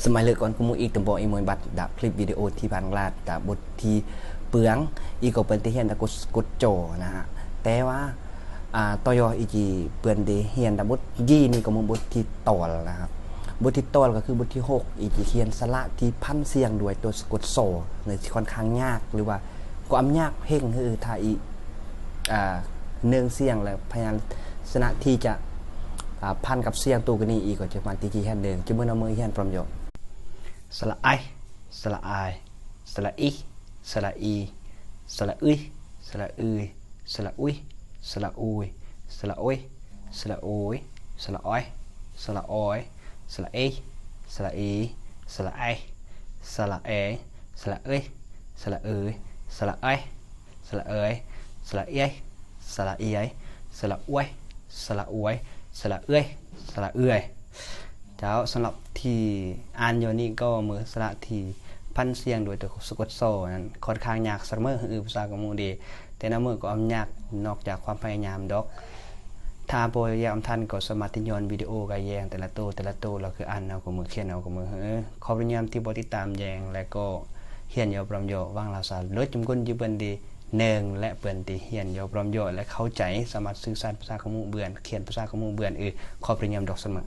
สมัยเลิกก่อนกูมูอีกตัวบอกอีมวยบัตรดับคลิปวิดีโอที่ผ่านลาดดับบทที่เปลืองอีกก็เป็นที่เฮียนดับกดโจนะฮะแต่ว่าต่อยอีจีเปลือนดีเฮียนดับบทยี่นี่ก็มึงบทที่ตอลนะครับบทที่ตอลก็คือบทที่6อีจีเฮียนสละที่พันเสียงด้วยตัวกดโซในค่อนข้างยากหรือว่าความยากเพ่งคือถ้าอีเนื่องเสียงแล้วพยายามสนะที่จะพันกับเสียงตัวกันนี้อีกก็จะมาตีจีแค่เดิมจะเมื่อเอามือแค่ประโยชน์สละไอสละไอสละอีสละอีสละอุยสละอุยสละอุยสละอุยสละอุยสละอุยสละอ้อยสละอ้อยสละเอสละอีสละไอสละเอสละเอ้ยสละเอ้ยสละไอสละเอ้ยสละเอ้ยสละเอ้ยสละอวยสละอวยสละเอ้ยสละเอ้ยเจ้าสำหรับที่อ่านอยู่นี่ก็มือสละที่พันเสียงโดยตัวสะกดโซ่นั้นค่อนข้างยากเสมอภาษากมูดีแต่น้ำมือก็อำยากนอกจากความพยายามดอกถ้าโปรยามทันก็สามารถที่ย้อนวิดีโอกับแยงแต่ละตัวเราคืออ่านเอากับมือเขียนเอากับมือขอบคุณยามที่บติดตามแยงและก็เฮียนยอปรมโยว่างเราสารลดจำกุนยืนดีเนืองและเปื่อนตีเฮียนยอปรมโยและเข้าใจสามารถสื่อสารภาษาขมูเบือนเขียนภาษาขมูเบือนขอบคุณยามดอกเสมอ